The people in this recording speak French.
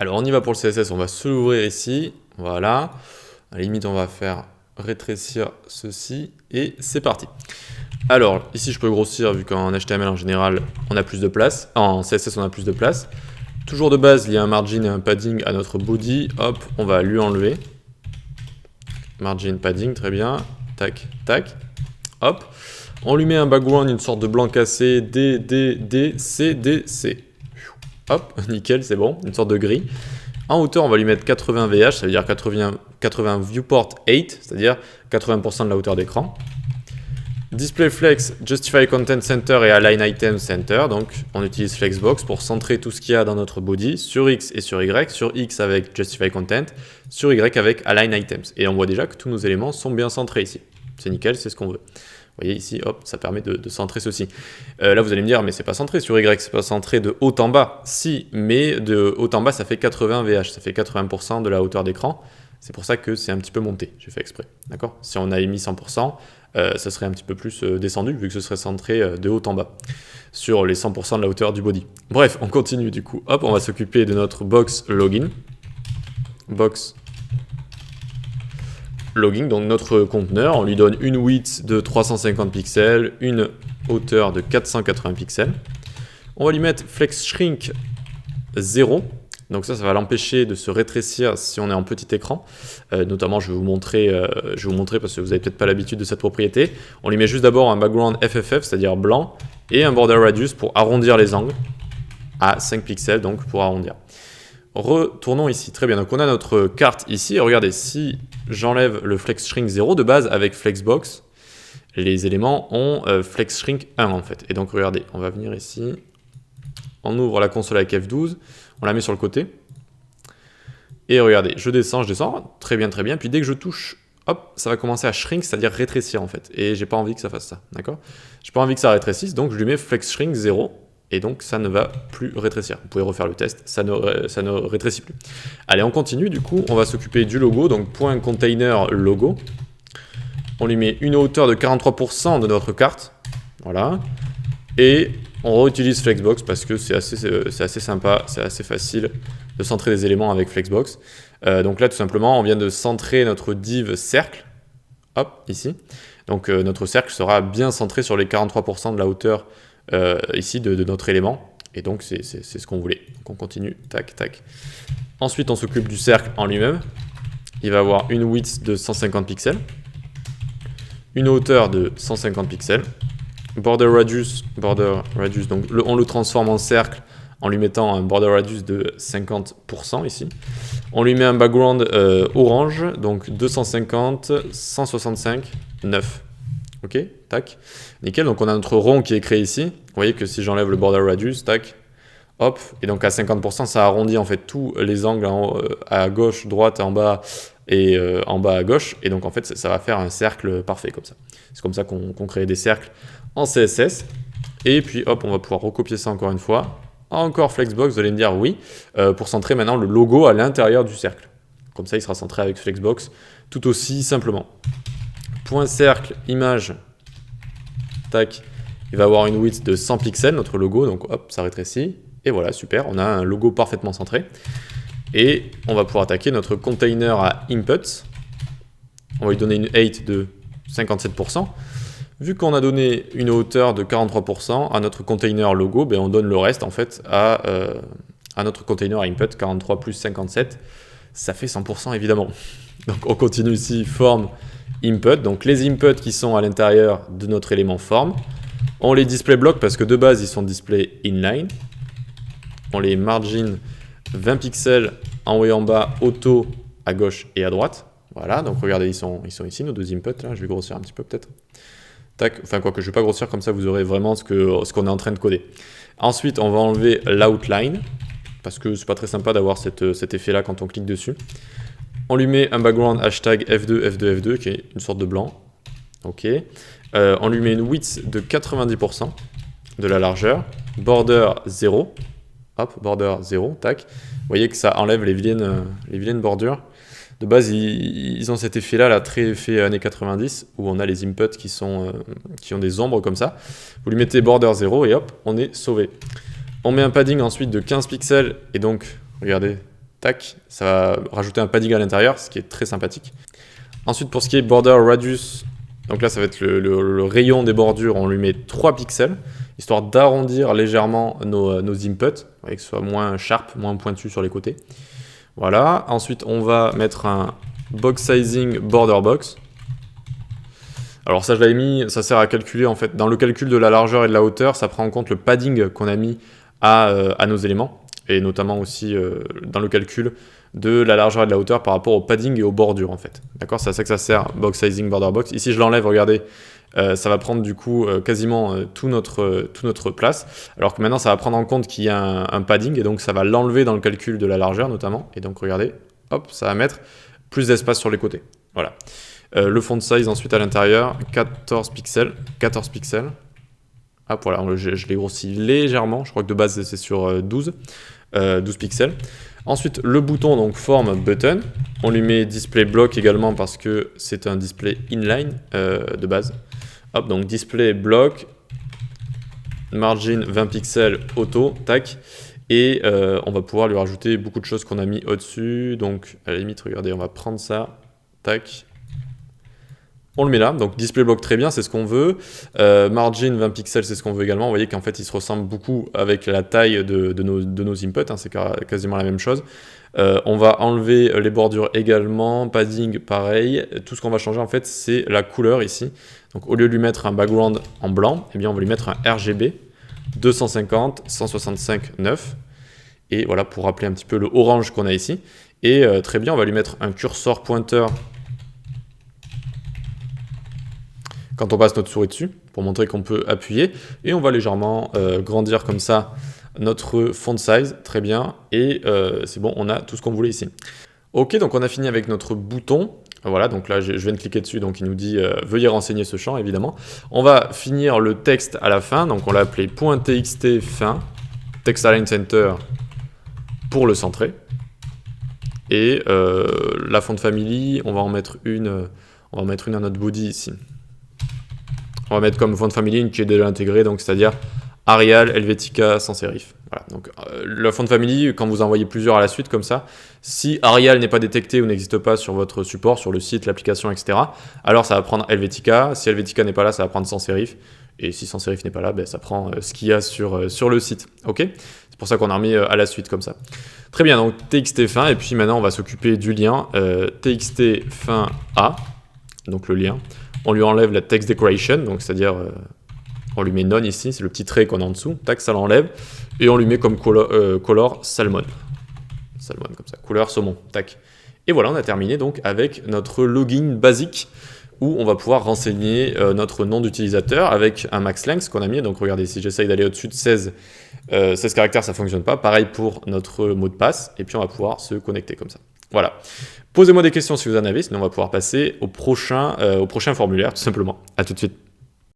Alors on y va pour le CSS, on va se l'ouvrir ici, voilà. À la limite on va faire rétrécir ceci et c'est parti. Alors ici je peux grossir vu qu'en HTML en général on a plus de place, en CSS on a plus de place. Toujours de base il y a un margin et un padding à notre body, hop on va lui enlever. Margin, padding, très bien, tac, tac, hop. On lui met un background, une sorte de blanc cassé, D, D, D, C, D, C. Hop, nickel, c'est bon, une sorte de gris. En hauteur, on va lui mettre 80 VH, ça veut dire 80 viewport 8, c'est-à-dire 80% de la hauteur d'écran. Display Flex, Justify Content Center et Align Item Center. Donc, on utilise Flexbox pour centrer tout ce qu'il y a dans notre body sur X et sur Y. Sur X avec Justify Content, sur Y avec Align Items. Et on voit déjà que tous nos éléments sont bien centrés ici. C'est nickel, c'est ce qu'on veut. Vous voyez ici, hop, ça permet de centrer ceci. Là, vous allez me dire, mais c'est pas centré sur Y, c'est pas centré de haut en bas. Si, mais de haut en bas, ça fait 80 VH, ça fait 80% de la hauteur d'écran. C'est pour ça que c'est un petit peu monté, j'ai fait exprès. D'accord ? Si on avait mis 100%, ça serait un petit peu plus descendu, vu que ce serait centré de haut en bas, sur les 100% de la hauteur du body. Bref, on continue du coup. Hop, on va s'occuper de notre box login. Box login, donc notre conteneur, on lui donne une width de 350 pixels, une hauteur de 480 pixels. On va lui mettre flex shrink 0. Donc ça va l'empêcher de se rétrécir si on est en petit écran. Notamment, je vais vous montrer parce que vous n'avez peut-être pas l'habitude de cette propriété. On lui met juste d'abord un background FFF, c'est-à-dire blanc, et un border radius pour arrondir les angles à 5 pixels, donc pour arrondir. Retournons ici. Très bien, donc on a notre carte ici. Et regardez, si j'enlève le flex shrink 0 de base avec Flexbox, les éléments ont flex shrink 1 en fait. Et donc regardez, on va venir ici, on ouvre la console avec F12, on la met sur le côté. Et regardez, je descends, très bien, très bien. Puis dès que je touche, hop, ça va commencer à shrink, c'est-à-dire rétrécir en fait. Et j'ai pas envie que ça fasse ça, d'accord? J'ai pas envie que ça rétrécisse, donc je lui mets flex shrink 0. Et donc ça ne va plus rétrécir. Vous pouvez refaire le test, ça ne rétrécit plus. Allez, on continue, du coup, on va s'occuper du logo, donc point container logo. On lui met une hauteur de 43% de notre carte, voilà. Et on réutilise Flexbox parce que c'est assez sympa, c'est assez facile de centrer des éléments avec Flexbox. Donc là, tout simplement, on vient de centrer notre div cercle, hop, ici. Donc notre cercle sera bien centré sur les 43% de la hauteur ici de notre élément, et donc c'est ce qu'on voulait. Donc on continue, tac, tac. Ensuite, on s'occupe du cercle en lui-même. Il va avoir une width de 150 pixels, une hauteur de 150 pixels, border radius, donc on le transforme en cercle en lui mettant un border radius de 50% ici. On lui met un background orange, donc 250, 165, 9. Ok, tac, nickel. Donc on a notre rond qui est créé ici. Vous voyez que si j'enlève le border radius, tac, hop, et donc à 50%, ça arrondit en fait tous les angles à gauche, droite, en bas et en bas à gauche. Et donc en fait, ça va faire un cercle parfait comme ça. C'est comme ça qu'on crée des cercles en CSS. Et puis hop, on va pouvoir recopier ça encore une fois. Encore Flexbox, vous allez me dire oui, pour centrer maintenant le logo à l'intérieur du cercle. Comme ça, il sera centré avec Flexbox tout aussi simplement. Point cercle, image, tac, il va avoir une width de 100 pixels, notre logo, donc hop, ça rétrécit, et voilà, super, on a un logo parfaitement centré. Et on va pouvoir attaquer notre container à input, on va lui donner une height de 57%. Vu qu'on a donné une hauteur de 43% à notre container logo, ben on donne le reste en fait à notre container à input, 43 plus 57, ça fait 100% évidemment. Donc on continue ici, form, input, donc les inputs qui sont à l'intérieur de notre élément form, on les display block parce que de base ils sont display inline, on les margin 20 pixels en haut et en bas, auto à gauche et à droite, voilà, donc regardez ils sont ici nos deux inputs, là je vais grossir un petit peu peut-être, tac, enfin quoi que je vais pas grossir comme ça vous aurez vraiment ce qu'on est en train de coder. Ensuite on va enlever l'outline, parce que c'est pas très sympa d'avoir cet effet là quand on clique dessus. On lui met un background hashtag F2, F2, F2, qui est une sorte de blanc. Ok. On lui met une width de 90% de la largeur. Border 0. Hop, border 0, tac. Vous voyez que ça enlève les vilaines bordures. De base, ils ont cet effet-là, là, très effet années 90, où on a les inputs qui ont des ombres comme ça. Vous lui mettez border 0 et hop, on est sauvé. On met un padding ensuite de 15 pixels, et donc, regardez, Tac, ça va rajouter un padding à l'intérieur, ce qui est très sympathique. Ensuite, pour ce qui est border radius, donc là, ça va être le rayon des bordures, on lui met 3 pixels, histoire d'arrondir légèrement nos inputs, que ce soit moins sharp, moins pointu sur les côtés. Voilà, ensuite, on va mettre un box sizing border box. Alors ça, je l'avais mis, ça sert à calculer, en fait, dans le calcul de la largeur et de la hauteur, ça prend en compte le padding qu'on a mis à nos éléments, et notamment aussi dans le calcul de la largeur et de la hauteur par rapport au padding et aux bordures en fait. D'accord, c'est à ça que ça sert, box sizing, border box. Ici je l'enlève, regardez, ça va prendre du coup quasiment tout notre place, alors que maintenant ça va prendre en compte qu'il y a un padding et donc ça va l'enlever dans le calcul de la largeur notamment, et donc regardez, hop, ça va mettre plus d'espace sur les côtés. Voilà. Le font size ensuite à l'intérieur, 14 pixels. Hop, voilà, je l'ai grossi légèrement, je crois que de base c'est sur 12 pixels. Ensuite, le bouton, donc forme button, on lui met display block également parce que c'est un display inline de base. Hop, donc display block, margin 20 pixels auto, tac. Et on va pouvoir lui rajouter beaucoup de choses qu'on a mis au-dessus. Donc à la limite, regardez, on va prendre ça, tac. On le met là, donc display block très bien, c'est ce qu'on veut. Margin 20 pixels, c'est ce qu'on veut également. Vous voyez qu'en fait, il se ressemble beaucoup avec la taille de nos inputs, hein, c'est quasiment la même chose. On va enlever les bordures également, padding pareil. Tout ce qu'on va changer en fait, c'est la couleur ici. Donc au lieu de lui mettre un background en blanc, eh bien on va lui mettre un RGB 250, 165, 9. Et voilà, pour rappeler un petit peu le orange qu'on a ici. Et très bien, on va lui mettre un curseur pointeur quand on passe notre souris dessus, pour montrer qu'on peut appuyer. Et on va légèrement grandir comme ça notre font size, très bien. Et c'est bon, on a tout ce qu'on voulait ici. Ok, donc on a fini avec notre bouton. Voilà, donc là je viens de cliquer dessus, donc il nous dit veuillez renseigner ce champ, évidemment. On va finir le texte à la fin, donc on l'a appelé .txt fin, text align center pour le centrer. Et la font family, on va en mettre une, à notre body ici. On va mettre comme font family une qui est déjà intégrée, donc c'est-à-dire Arial, Helvetica, sans serif. Voilà, donc la font family, quand vous envoyez plusieurs à la suite comme ça, si Arial n'est pas détecté ou n'existe pas sur votre support, sur le site, l'application, etc., alors ça va prendre Helvetica. Si Helvetica n'est pas là, ça va prendre sans serif. Et si sans serif n'est pas là, ben, ça prend ce qu'il y a sur le site. Ok, c'est pour ça qu'on a remis à la suite comme ça. Très bien, donc txt fin, et puis maintenant on va s'occuper du lien. Txt fin A, donc le lien. On lui enlève la text decoration, donc c'est-à-dire on lui met none ici, c'est le petit trait qu'on a en dessous, tac, ça l'enlève, et on lui met comme color salmon. Salmon comme ça, couleur saumon, tac. Et voilà, on a terminé donc avec notre login basique où on va pouvoir renseigner notre nom d'utilisateur avec un max length qu'on a mis. Donc regardez, si j'essaye d'aller au-dessus de 16 caractères, ça ne fonctionne pas. Pareil pour notre mot de passe, et puis on va pouvoir se connecter comme ça. Voilà. Posez-moi des questions si vous en avez, sinon on va pouvoir passer au prochain formulaire, tout simplement. À tout de suite.